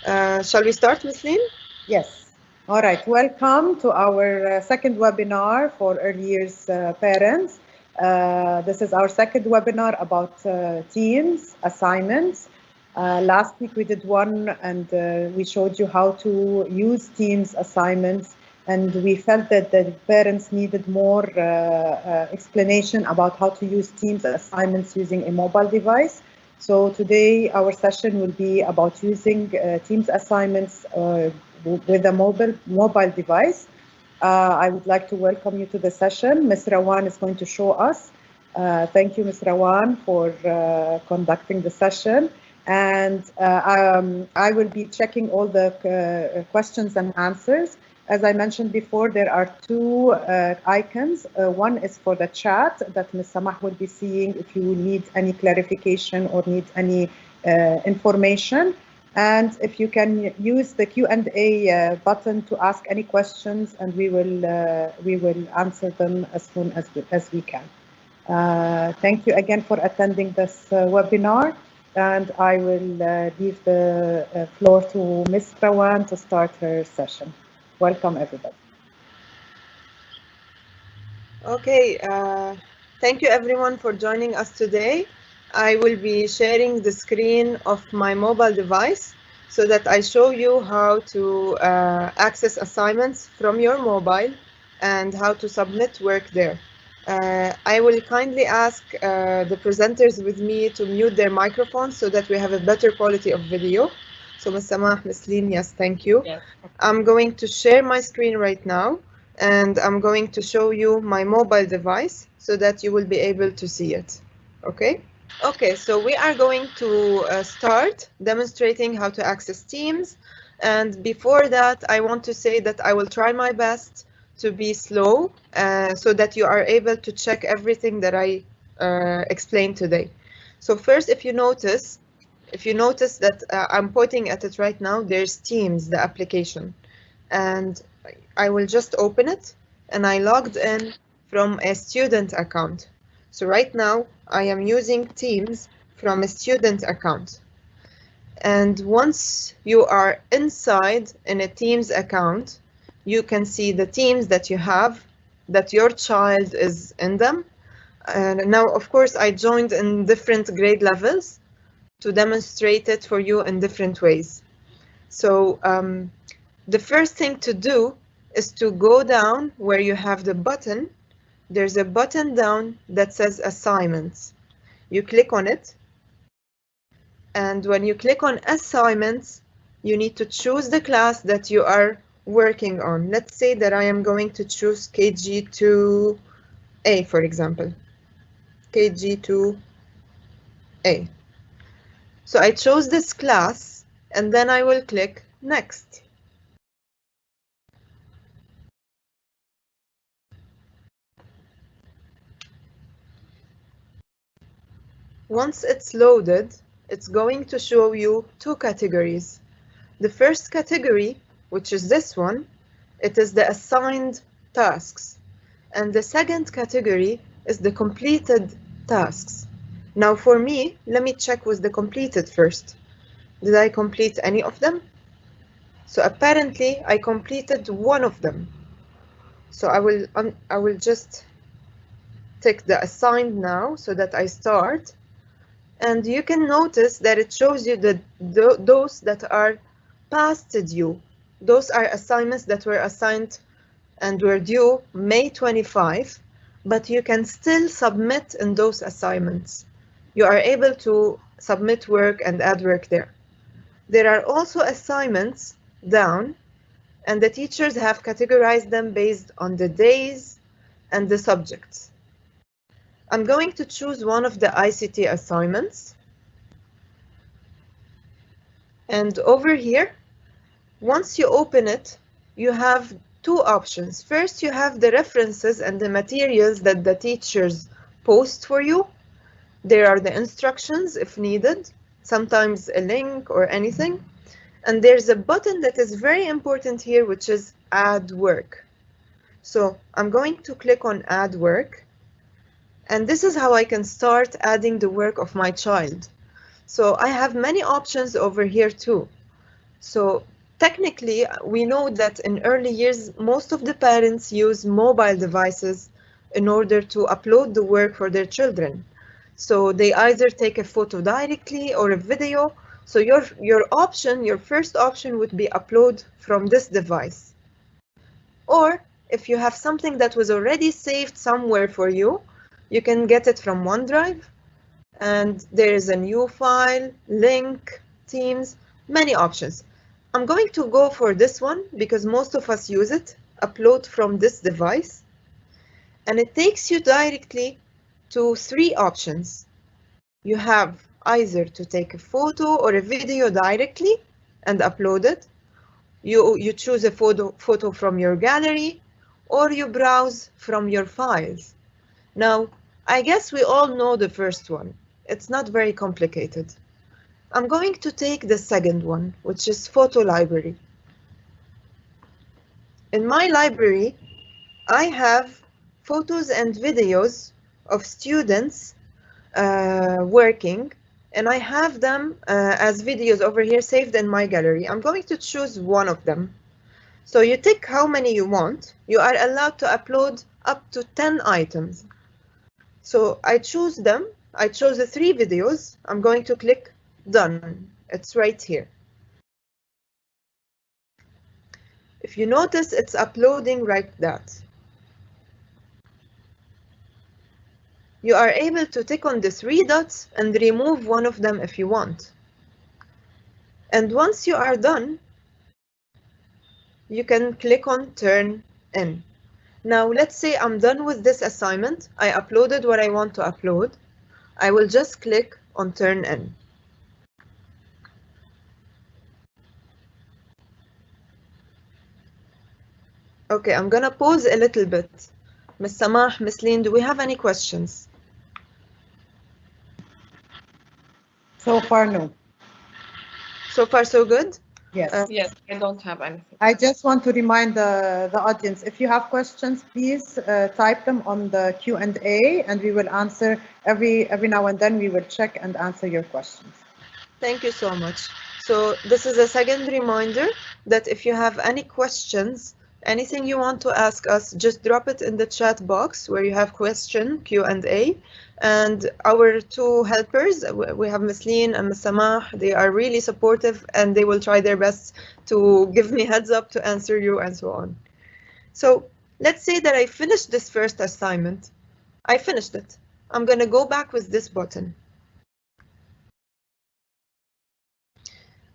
Shall we start, Ms. Lynn? Yes. All right. Welcome to our second webinar for early years parents. This is our second webinar about teams, assignments. Last week we did one and we showed you how to use teams assignments, and we felt that the parents needed more explanation about how to use teams assignments using a mobile device. So today our session will be about using teams assignments with a mobile device. I would like to welcome you to the session. Ms. Rawan is going to show us. Thank you, Ms. Rawan, for conducting the session. And I will be checking all the questions and answers. As I mentioned before, there are two icons. One is for the chat that Ms. Samah will be seeing if you need any clarification or need any information. And if you can use the Q&A button to ask any questions, and we will answer them as soon as we can. Thank you again for attending this webinar, and I will leave the floor to Ms. Rawan to start her session. Welcome, everybody. Okay, thank you everyone for joining us today. I will be sharing the screen of my mobile device so that I show you how to access assignments from your mobile and how to submit work there. I will kindly ask the presenters with me to mute their microphones so that we have a better quality of video. So Ms. Samah, Ms. Lynn, yes, thank you. Yes. I'm going to share my screen right now, and I'm going to show you my mobile device so that you will be able to see it. Okay? Okay, so we are going to start demonstrating how to access Teams. And before that, I want to say that I will try my best to be slow so that you are able to check everything that I explained today. So first, if you notice that I'm pointing at it right now, there's Teams, the application. And I will just open it, and I logged in from a student account. So right now I am using Teams from a student account. And once you are inside in a Teams account, you can see the teams that you have, that your child is in them. And now, of course, I joined in different grade levels to demonstrate it for you in different ways. So the first thing to do is to go down where you have the button. There's a button down that says assignments. You click on it, and when you click on assignments, you need to choose the class that you are working on. Let's say that I am going to choose KG2A, for example. KG2A. So I chose this class, and then I will click Next. Once it's loaded, it's going to show you two categories. The first category, which is this one, it is the assigned tasks. And the second category is the completed tasks. Now for me, let me check with the completed first. Did I complete any of them? So apparently I completed one of them. So I will just tick the assigned now so that I start. And you can notice that it shows you that those that are past due. Those are assignments that were assigned and were due May 25, but you can still submit in those assignments. You are able to submit work and add work there. There are also assignments down, and the teachers have categorized them based on the days and the subjects. I'm going to choose one of the ICT assignments. And over here, once you open it, you have two options. First, you have the references and the materials that the teachers post for you. There are the instructions if needed, sometimes a link or anything. And there's a button that is very important here, which is Add Work. So I'm going to click on Add Work. And this is how I can start adding the work of my child. So I have many options over here too. So technically, we know that in early years, most of the parents use mobile devices in order to upload the work for their children. So they either take a photo directly or a video. So your first option would be upload from this device. Or if you have something that was already saved somewhere for you, you can get it from OneDrive. And there is a new file, link, Teams, many options. I'm going to go for this one because most of us use it, upload from this device. And it takes you directly to 3 options. You have either to take a photo or a video directly and upload it. You choose a photo from your gallery, or you browse from your files. Now, I guess we all know the first one. It's not very complicated. I'm going to take the second one, which is photo library. In my library, I have photos and videos of students working, and I have them as videos over here saved in my gallery. I'm going to choose one of them. So you tick how many you want. You are allowed to upload up to 10 items. So I choose them. I chose the 3 videos. I'm going to click done. It's right here. If you notice, it's uploading right that. You are able to tick on the 3 dots and remove one of them if you want. And once you are done, you can click on turn in. Now let's say I'm done with this assignment. I uploaded what I want to upload. I will just click on turn in. Okay, I'm gonna pause a little bit. Ms. Samah, Ms. Lynn, do we have any questions? So far, no. So far, so good? Yes. Yes, I don't have anything. I just want to remind the audience, if you have questions, please type them on the Q&A, and we will answer every now and then. We will check and answer your questions. Thank you so much. So this is a second reminder that if you have any questions, anything you want to ask us, just drop it in the chat box where you have question, Q&A. And our 2 helpers, we have Ms. Lynn and Ms. Samah, they are really supportive and they will try their best to give me heads up to answer you and so on. So let's say that I finished this first assignment. I finished it. I'm going to go back with this button.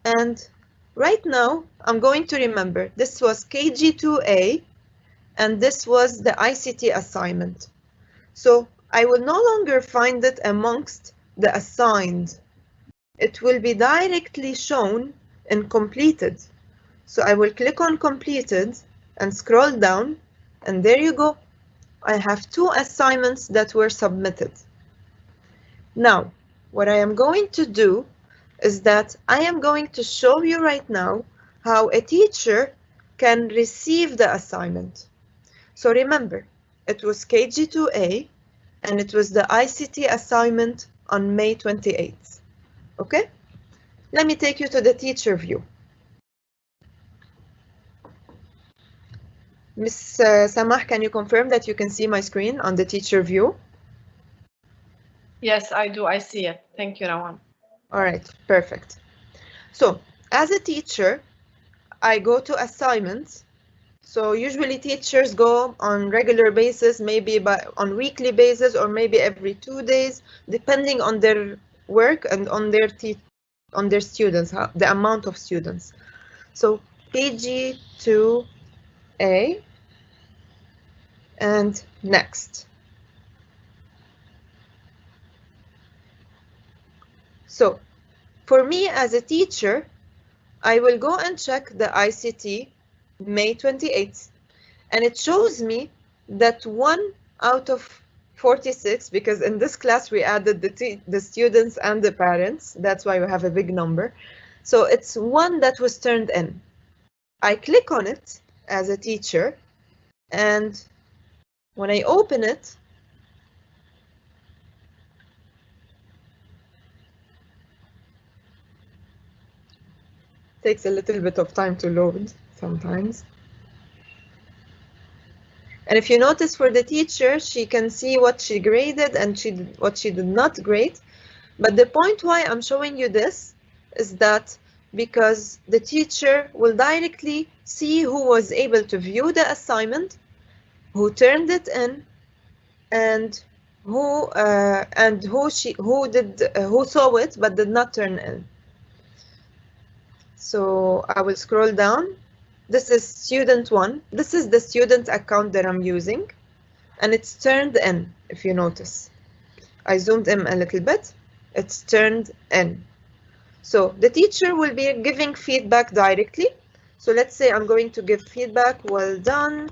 And right now, I'm going to remember this was KG2A and this was the ICT assignment. So I will no longer find it amongst the assigned. It will be directly shown in completed. So I will click on completed and scroll down, and there you go. I have 2 assignments that were submitted. Now, what I am going to do is that I am going to show you right now how a teacher can receive the assignment. So remember, it was KG2A and it was the ICT assignment on May 28th. Okay? Let me take you to the teacher view. Ms. Samah, can you confirm that you can see my screen on the teacher view? Yes, I do. I see it. Thank you, Rawan. All right, perfect. So as a teacher, I go to assignments. So usually teachers go on regular basis, maybe on weekly basis or maybe every 2 days, depending on their work and on their students, the amount of students. So KG2A and next. So for me as a teacher, I will go and check the ICT May 28th, and it shows me that 1 out of 46, because in this class we added the students and the parents, that's why we have a big number. So it's 1 that was turned in. I click on it as a teacher, and when I open it, Takes a little bit of time to load sometimes. And if you notice for the teacher, she can see what she graded and what she did not grade. But the point why I'm showing you this is that because the teacher will directly see who was able to view the assignment, who turned it in, and who saw it but did not turn in. So I will scroll down. This is student 1. This is the student account that I'm using, and it's turned in, if you notice. I zoomed in a little bit. It's turned in. So the teacher will be giving feedback directly. So let's say I'm going to give feedback. Well done.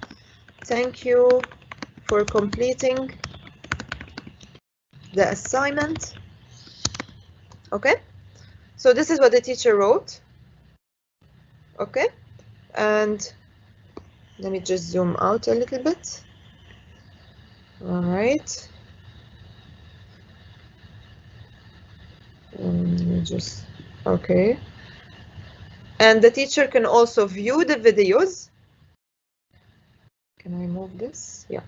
Thank you for completing the assignment. Okay. So this is what the teacher wrote. Okay. And let me just zoom out a little bit. All right. Okay. And the teacher can also view the videos. Can I move this? Yeah.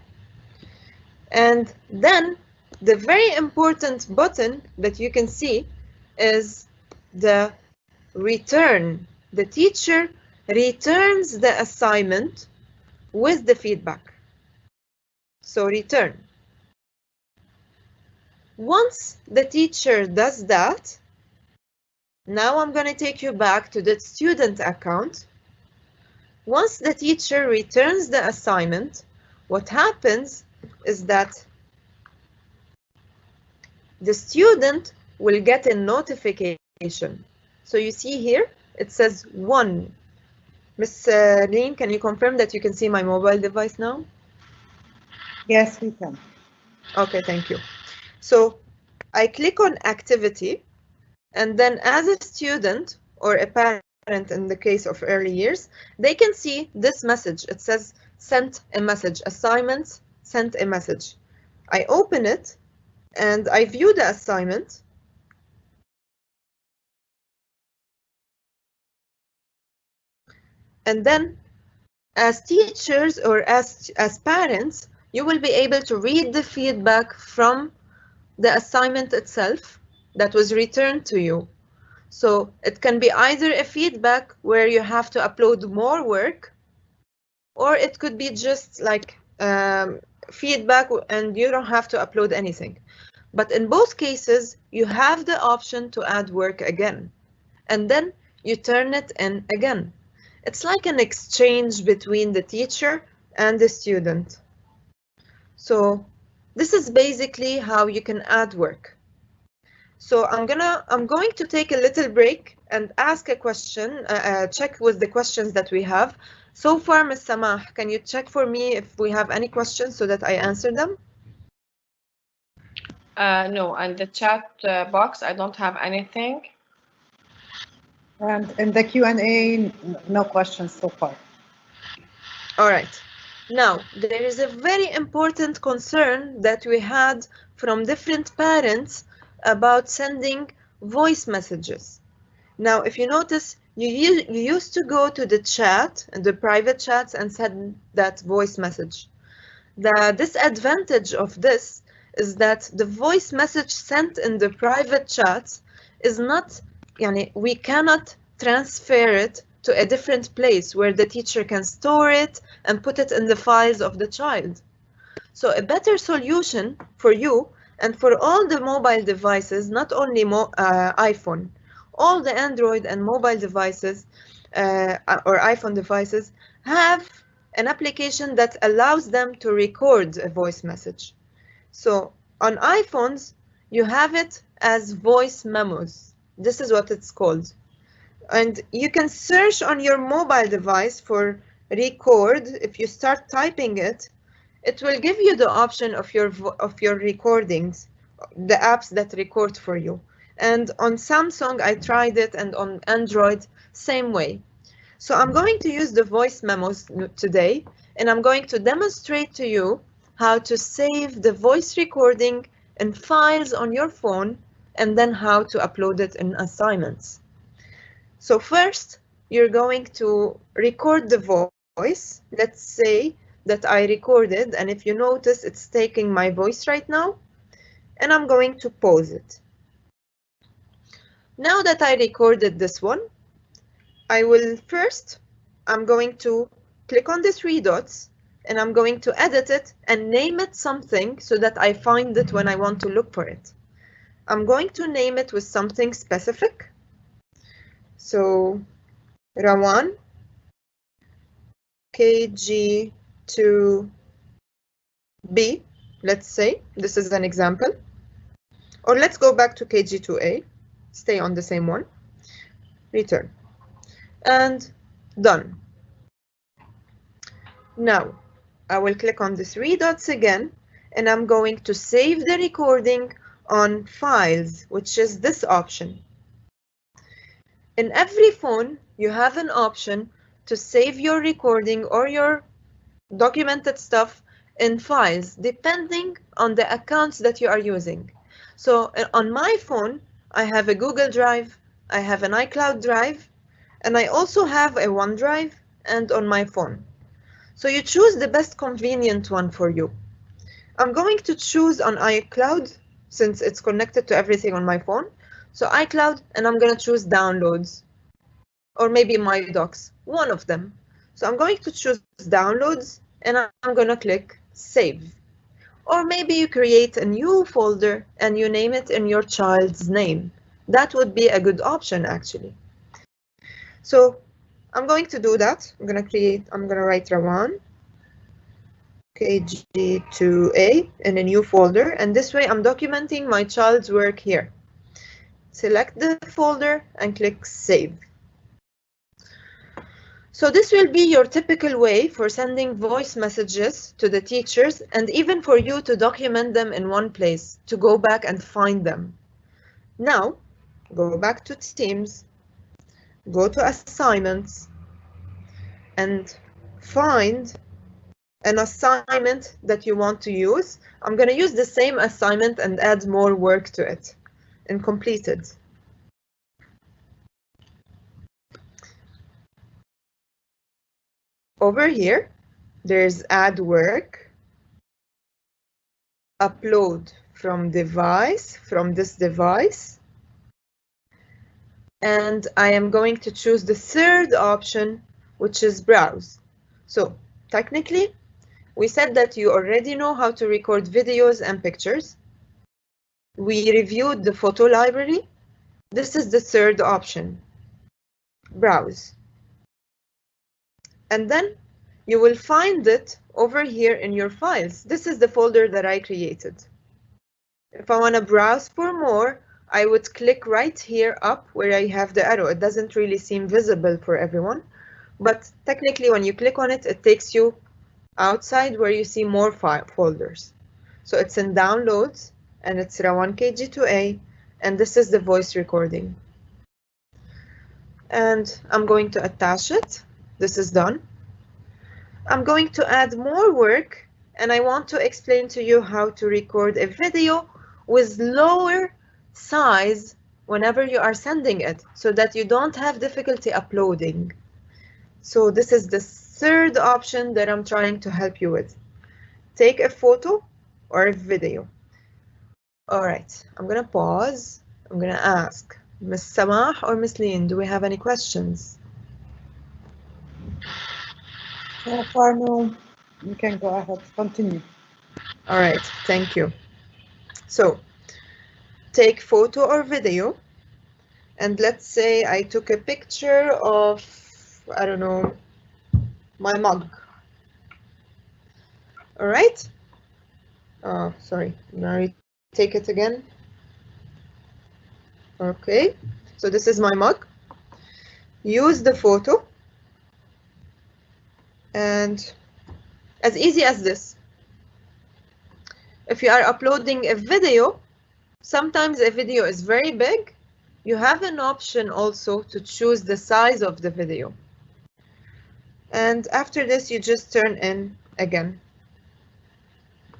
And then the very important button that you can see is the return. The teacher returns the assignment with the feedback. So return. Once the teacher does that, now I'm going to take you back to the student account. Once the teacher returns the assignment, what happens is that the student will get a notification. So you see here, it says 1. Miss Lynn, can you confirm that you can see my mobile device now? Yes, we can. Okay, thank you. So I click on activity, and then as a student or a parent in the case of early years, they can see this message. It says sent a message, assignments, sent a message. I open it and I view the assignment. And then as teachers or as parents, you will be able to read the feedback from the assignment itself that was returned to you. So it can be either a feedback where you have to upload more work, or it could be just like feedback and you don't have to upload anything. But in both cases, you have the option to add work again, and then you turn it in again. It's like an exchange between the teacher and the student. So this is basically how you can add work. So I'm going to take a little break and ask a question, check with the questions that we have. So far, Ms. Samah, can you check for me if we have any questions so that I answer them? No, and the chat box, I don't have anything. And in the Q&A, no questions so far. All right. Now, there is a very important concern that we had from different parents about sending voice messages. Now, if you notice, you used to go to the chat and the private chats and send that voice message. The disadvantage of this is that the voice message sent in the private chats is not, we cannot transfer it to a different place where the teacher can store it and put it in the files of the child. So a better solution for you and for all the mobile devices, not only iPhone, all the Android and mobile devices or iPhone devices have an application that allows them to record a voice message. So on iPhones, you have it as voice memos. This is what it's called. And you can search on your mobile device for record. If you start typing it, it will give you the option of your recordings, the apps that record for you. And on Samsung, I tried it, and on Android, same way. So I'm going to use the voice memos today, and I'm going to demonstrate to you how to save the voice recording in files on your phone, and then how to upload it in assignments. So first, you're going to record the voice. Let's say that I recorded, and if you notice, it's taking my voice right now, and I'm going to pause it. Now that I recorded this one, I'm going to click on the three dots, and I'm going to edit it and name it something so that I find it when I want to look for it. I'm going to name it with something specific. So Rawan KG2B, let's say. This is an example. Or let's go back to KG2A, stay on the same one, return, and done. Now, I will click on the three dots again, and I'm going to save the recording on Files, which is this option. In every phone, you have an option to save your recording or your documented stuff in files, depending on the accounts that you are using. So on my phone, I have a Google Drive, I have an iCloud Drive, and I also have a OneDrive and on my phone. So you choose the best convenient one for you. I'm going to choose on iCloud since it's connected to everything on my phone. So iCloud, and I'm going to choose downloads, or maybe my docs, one of them. So I'm going to choose downloads, and I'm going to click save. Or maybe you create a new folder and you name it in your child's name. That would be a good option, actually. So I'm going to do that. I'm going to write Rawan KG2A in a new folder, and this way I'm documenting my child's work here. Select the folder and click save. So this will be your typical way for sending voice messages to the teachers, and even for you to document them in one place, to go back and find them. Now, go back to Teams, go to Assignments, and find an assignment that you want to use. I'm going to use the same assignment and add more work to it, and complete it. Over here, there's add work, upload from this device, and I am going to choose the third option, which is browse. So technically, we said that you already know how to record videos and pictures. We reviewed the photo library. This is the third option, browse. And then you will find it over here in your files. This is the folder that I created. If I want to browse for more, I would click right here up where I have the arrow. It doesn't really seem visible for everyone, but technically when you click on it, it takes you outside where you see more folders. So it's in downloads, and it's Rawan KG2A, and this is the voice recording. And I'm going to attach it. This is done. I'm going to add more work, and I want to explain to you how to record a video with lower size whenever you are sending it, so that you don't have difficulty uploading. So this is the third option that I'm trying to help you with. Take a photo or a video. All right, I'm gonna pause. I'm gonna ask Ms. Samah or Ms. Leen, do we have any questions? So far, no. You can go ahead, continue. All right, thank you. So take photo or video, and let's say I took a picture of, I don't know, my mug. All right. Oh, sorry. Now take it again. Okay. So this is my mug. Use the photo. And as easy as this. If you are uploading a video, sometimes a video is very big. You have an option also to choose the size of the video. And after this, you just turn in again,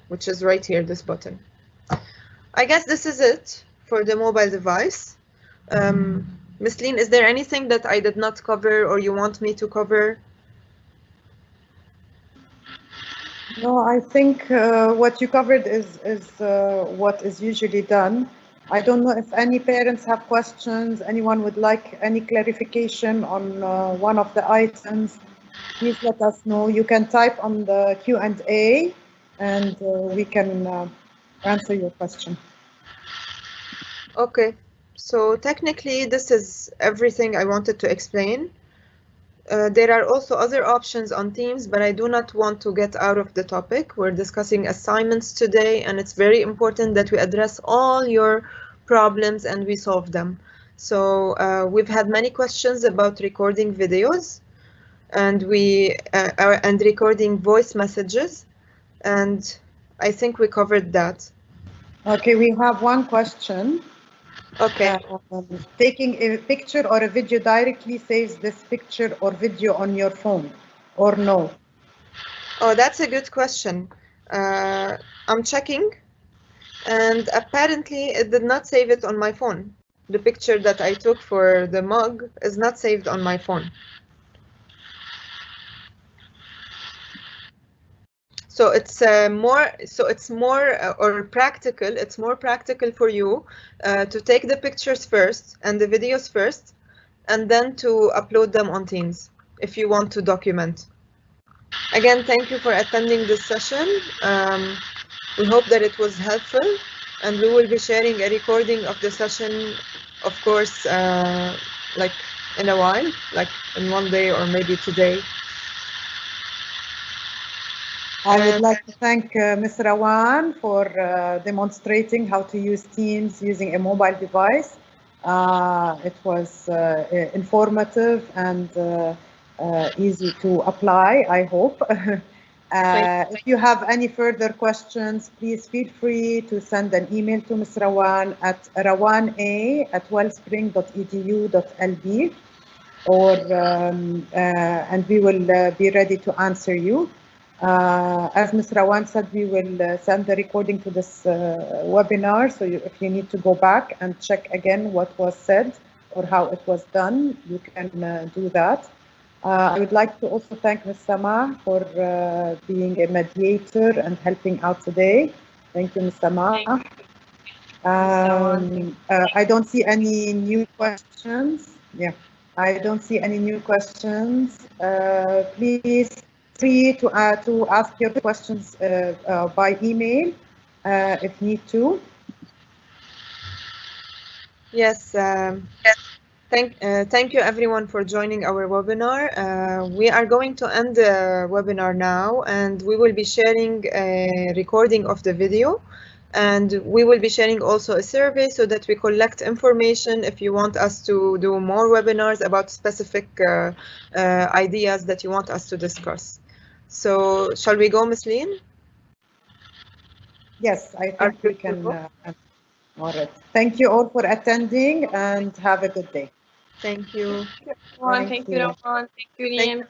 which is right here, this button. I guess this is it for the mobile device. Ms. Lean, is there anything that I did not cover or you want me to cover? No, I think what you covered is what is usually done. I don't know if any parents have questions, anyone would like any clarification on one of the items, please let us know. You can type on the Q&A and we can answer your question. Okay, so technically this is everything I wanted to explain. There are also other options on Teams, but I do not want to get out of the topic. We're discussing assignments today, and it's very important that we address all your problems and we solve them. So we've had many questions about recording videos, and recording voice messages, and I think we covered that. Okay, we have one question. Okay. Taking a picture or a video directly saves this picture or video on your phone, or no? Oh, that's a good question. I'm checking, and apparently it did not save it on my phone. The picture that I took for the mug is not saved on my phone. So it's more practical. It's more practical for you to take the pictures first and the videos first, and then to upload them on Teams if you want to document. Again, thank you for attending this session. We hope that it was helpful, and we will be sharing a recording of the session, of course, like in a while, like in one day or maybe today. I would like to thank Ms. Rawan for demonstrating how to use Teams using a mobile device. It was informative and easy to apply, I hope. If you have any further questions, please feel free to send an email to Ms. Rawan at rawana@wellspring.edu.lb, and we will be ready to answer you. As Ms. Rawan said, we will send the recording to this webinar, so if you need to go back and check again what was said or how it was done, you can do that. I would like to also thank Ms. Sama for being a mediator and helping out today. Thank you, Ms. Sama. I don't see any new questions. Yeah, I don't see any new questions. Please free to ask your questions by email if need to. Yes. Thank you everyone for joining our webinar. We are going to end the webinar now, and we will be sharing a recording of the video, and we will be sharing also a survey so that we collect information if you want us to do more webinars about specific ideas that you want us to discuss. So shall we go, Ms. Lean? Yes, I think we can. All right. Thank you all for attending, and have a good day. Thank you. Thank you, everyone. Thank you, Roman. Thank you, Lean.